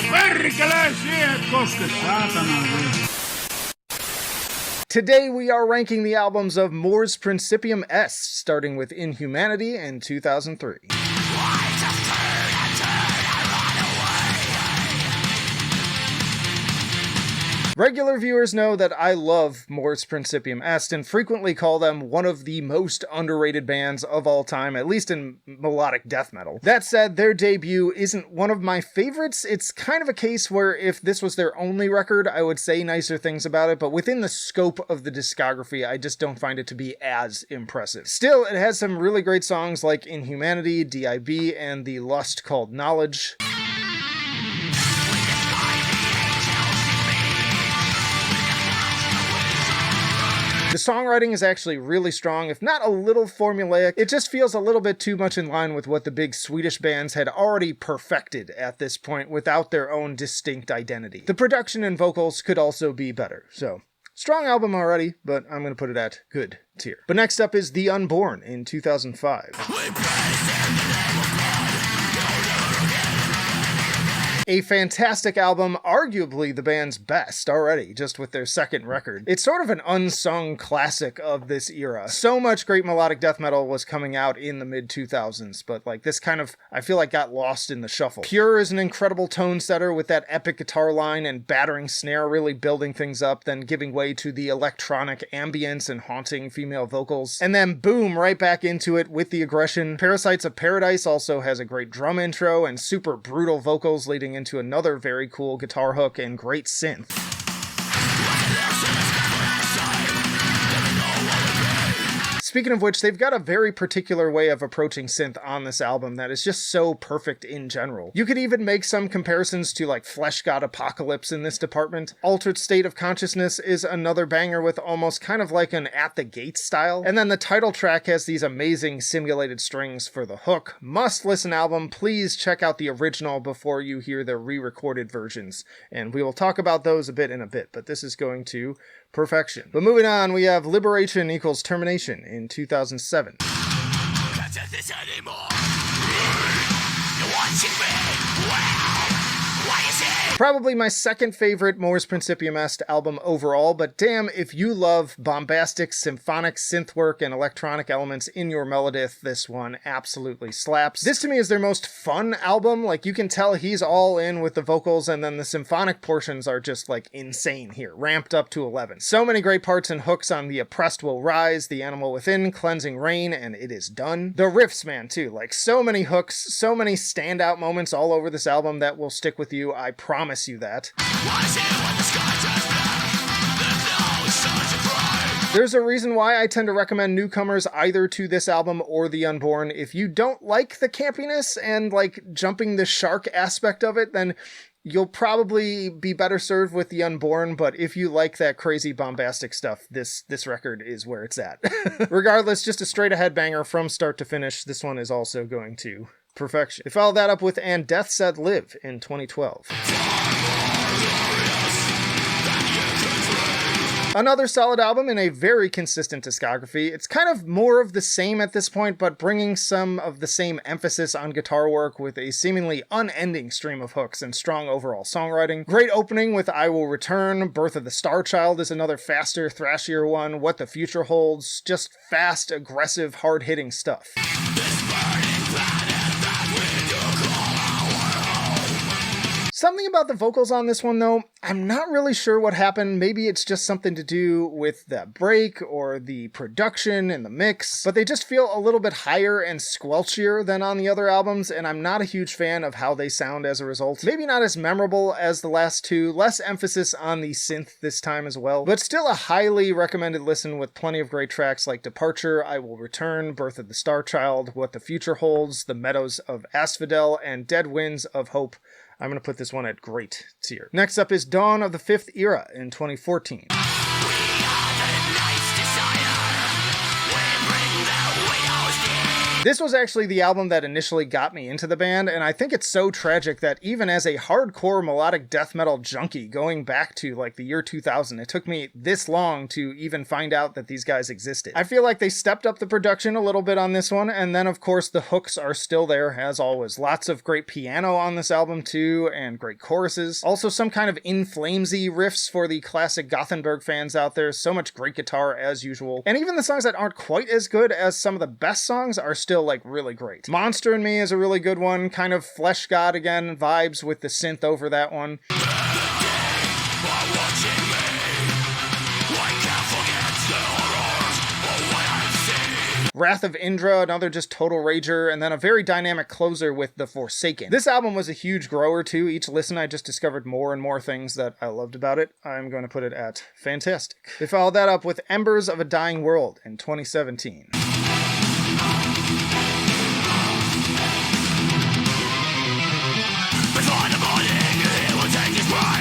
Perkele, siihen koske, saatana. Today we are ranking the albums of Mors Principium Est, starting with Inhumanity in 2003. Regular viewers know that I love Mors Principium Est and frequently call them one of the most underrated bands of all time, at least in melodic death metal. That said, their debut isn't one of my favorites. It's kind of a case where if this was their only record, I would say nicer things about it, but within the scope of the discography, I just don't find it to be as impressive. Still, it has some really great songs like Inhumanity, DIB, and The Lust Called Knowledge. The songwriting is actually really strong, if not a little formulaic. It just feels a little bit too much in line with what the big Swedish bands had already perfected at this point without their own distinct identity. The production and vocals could also be better, so strong album already, but I'm going to put it at good tier. But next up is The Unborn in 2005. A fantastic album, arguably the band's best already, just with their second record. It's sort of an unsung classic of this era. So much great melodic death metal was coming out in the mid-2000s, but like this kind of, I feel like got lost in the shuffle. Pure is an incredible tone setter with that epic guitar line and battering snare really building things up, then giving way to the electronic ambience and haunting female vocals. And then boom, right back into it with the aggression. Parasites of Paradise also has a great drum intro and super brutal vocals leading into another very cool guitar hook and great synth. Speaking of which, they've got a very particular way of approaching synth on this album that is just so perfect in general. You could even make some comparisons to like Flesh God Apocalypse in this department. Altered State of Consciousness is another banger with almost kind of like an At the Gate style. And then the title track has these amazing simulated strings for the hook. Must listen album. Please check out the original before you hear the re-recorded versions. And we will talk about those a bit in a bit, but this is going to perfection. But moving on, we have Liberation equals Termination in 2007. Can't take this anymore. You're watching me. Wow. Why is it? Probably my second favorite Mors Principium Est album overall, but damn, if you love bombastic symphonic synth work and electronic elements in your melodeath, this one absolutely slaps. This to me is their most fun album. Like, you can tell he's all in with the vocals, and then the symphonic portions are just like insane here, ramped up to 11. So many great parts and hooks on The Oppressed Will Rise, The Animal Within, Cleansing Rain, and It Is Done. The riffs, man, too. Like, so many hooks, so many standout moments all over this album that will stick with you, I promise you that. There's a reason why I tend to recommend newcomers either to this album or The Unborn. If you don't like the campiness and like jumping the shark aspect of it, then you'll probably be better served with The Unborn, but if you like that crazy bombastic stuff, this record is where it's at. Regardless, just a straight ahead banger from start to finish. This one is also going to perfection. They followed that up with And Death Said Live in 2012. Another solid album in a very consistent discography. It's kind of more of the same at this point, but bringing some of the same emphasis on guitar work with a seemingly unending stream of hooks and strong overall songwriting. Great opening with I Will Return. Birth of the Star Child is another faster, thrashier one. What the Future Holds. Just fast, aggressive, hard-hitting stuff. Something about the vocals on this one, though, I'm not really sure what happened. Maybe it's just something to do with that break or the production and the mix, but they just feel a little bit higher and squelchier than on the other albums, and I'm not a huge fan of how they sound as a result. Maybe not as memorable as the last two, less emphasis on the synth this time as well, but still a highly recommended listen with plenty of great tracks like Departure, I Will Return, Birth of the Star Child, What the Future Holds, The Meadows of Asphodel, and Dead Winds of Hope. I'm going to put this one at great tier. Next up is Dawn of the Fifth Era in 2014. This was actually the album that initially got me into the band, and I think it's so tragic that even as a hardcore melodic death metal junkie going back to like the year 2000, it took me this long to even find out that these guys existed. I feel like they stepped up the production a little bit on this one, and then of course the hooks are still there as always. Lots of great piano on this album too, and great choruses. Also some kind of In Flamesy riffs for the classic Gothenburg fans out there. So much great guitar as usual. And even the songs that aren't quite as good as some of the best songs are still like really great. Monster in Me is a really good one. Kind of Flesh God again vibes with the synth over that one. Wrath of Indra, another just total rager, and then a very dynamic closer with The Forsaken. This album was a huge grower too. Each listen I just discovered more and more things that I loved about it. I'm going to put it at fantastic. They followed that up with Embers of a Dying World in 2017.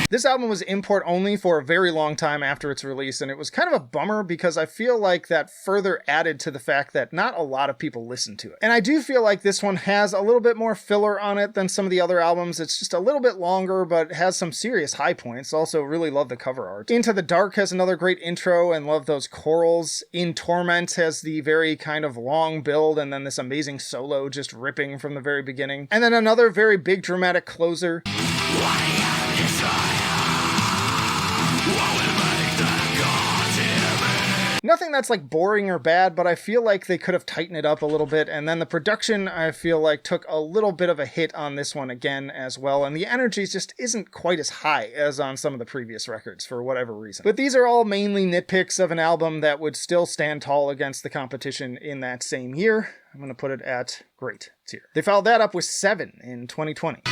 This album was import only for a very long time after its release, and it was kind of a bummer because I feel like that further added to the fact that not a lot of people listen to it. And I do feel like this one has a little bit more filler on it than some of the other albums. It's just a little bit longer, but has some serious high points. Also really love the cover art. Into the Dark has another great intro and love those chorals. In Torment has the very kind of long build and then this amazing solo just ripping from the very beginning. And then another very big dramatic closer. Nothing that's like boring or bad, but I feel like they could have tightened it up a little bit. And then the production, I feel like, took a little bit of a hit on this one again as well. And the energy just isn't quite as high as on some of the previous records for whatever reason. But these are all mainly nitpicks of an album that would still stand tall against the competition in that same year. I'm going to put it at great tier. They followed that up with 7 in 2020.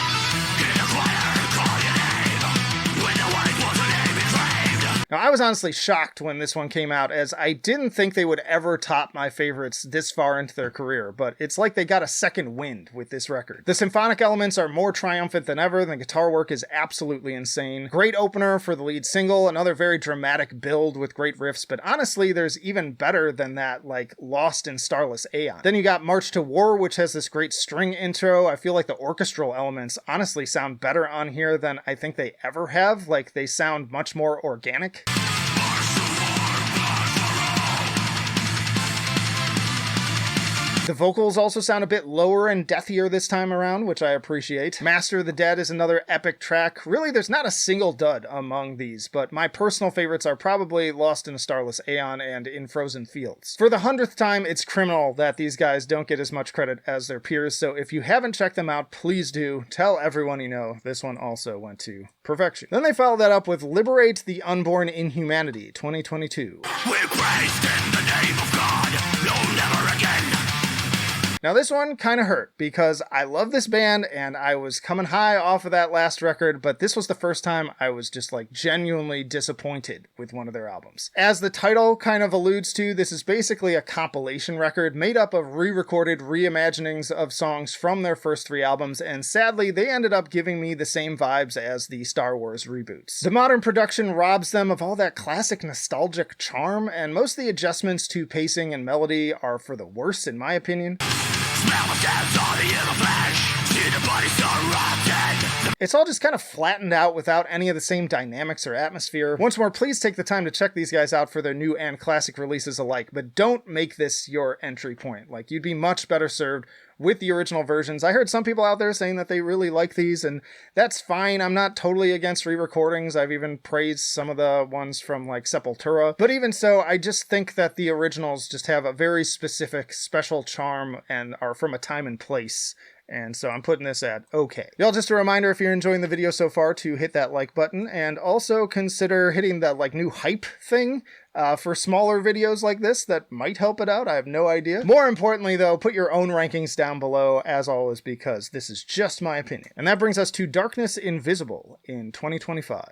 Now, I was honestly shocked when this one came out, as I didn't think they would ever top my favorites this far into their career, but it's like they got a second wind with this record. The symphonic elements are more triumphant than ever, the guitar work is absolutely insane. Great opener for the lead single, another very dramatic build with great riffs, but honestly, there's even better than that, like Lost in Starless Aeon. Then you got March to War, which has this great string intro. I feel like the orchestral elements honestly sound better on here than I think they ever have. Like, they sound much more organic. The vocals also sound a bit lower and deathier this time around, which I appreciate. Master of the Dead is another epic track. Really, there's not a single dud among these, but my personal favorites are probably Lost in a Starless Aeon and In Frozen Fields. For the 100th time, it's criminal that these guys don't get as much credit as their peers, so if you haven't checked them out, please do. Tell everyone you know this one also went to perfection. Then they followed that up with Liberate, the Unborn Inhumanity, 2022. We're praised in the name of God, no, never again. Now this one kind of hurt because I love this band and I was coming high off of that last record, but this was the first time I was just like genuinely disappointed with one of their albums. As the title kind of alludes to, this is basically a compilation record made up of re-recorded reimaginings of songs from their first 3 albums, and sadly they ended up giving me the same vibes as the Star Wars reboots. The modern production robs them of all that classic nostalgic charm, and most of the adjustments to pacing and melody are for the worse in my opinion. It's all just kind of flattened out without any of the same dynamics or atmosphere. Once more, please take the time to check these guys out for their new and classic releases alike, but don't make this your entry point. Like, you'd be much better served with the original versions. I heard some people out there saying that they really like these, and that's fine. I'm not totally against re-recordings. I've even praised some of the ones from like Sepultura. But even so, I just think that the originals just have a very specific, special charm and are from a time and place. And so I'm putting this at okay. Y'all, just a reminder, if you're enjoying the video so far, to hit that like button and also consider hitting that like new hype thing for smaller videos like this that might help it out. I have no idea. More importantly though, put your own rankings down below as always, because this is just my opinion. And that brings us to Darkness Invisible in 2025.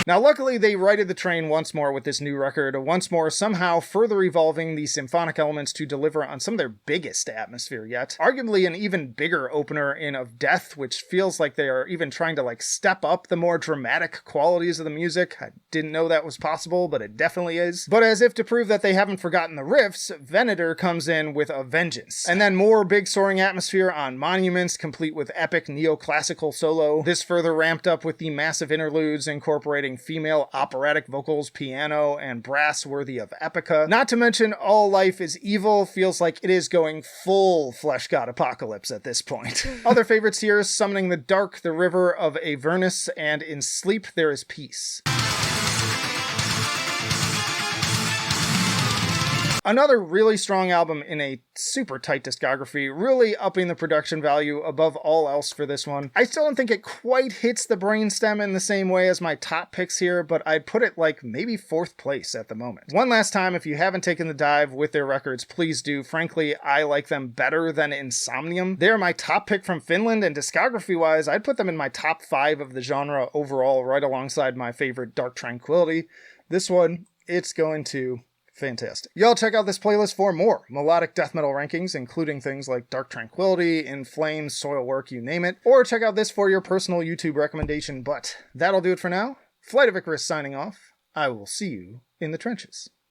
Now, luckily, they righted the train once more with this new record, once more somehow further evolving the symphonic elements to deliver on some of their biggest atmosphere yet. Arguably an even bigger opener in Of Death, which feels like they are even trying to step up the more dramatic qualities of the music. I didn't know that was possible, but it definitely is. But as if to prove that they haven't forgotten the riffs, Venator comes in with a vengeance. And then more big soaring atmosphere on Monuments, complete with epic neoclassical solo. This further ramped up with the massive interludes incorporating female operatic vocals, piano, and brass worthy of Epica. Not to mention All Life is Evil feels like it is going full Flesh God Apocalypse at this point. Other favorites here, Summoning the Dark, The River of Avernus, and In Sleep There is Peace. Another really strong album in a super tight discography, really upping the production value above all else for this one. I still don't think it quite hits the brainstem in the same way as my top picks here, but I'd put it maybe 4th place at the moment. One last time, if you haven't taken the dive with their records, please do. Frankly, I like them better than Insomnium. They're my top pick from Finland, and discography-wise, I'd put them in my top 5 of the genre overall, right alongside my favorite Dark Tranquillity. This one, it's going to... fantastic. Y'all check out this playlist for more melodic death metal rankings, including things like Dark Tranquillity, In Flames, Soilwork, you name it. Or check out this for your personal YouTube recommendation. But that'll do it for now. Flight of Icarus signing off. I will see you in the trenches.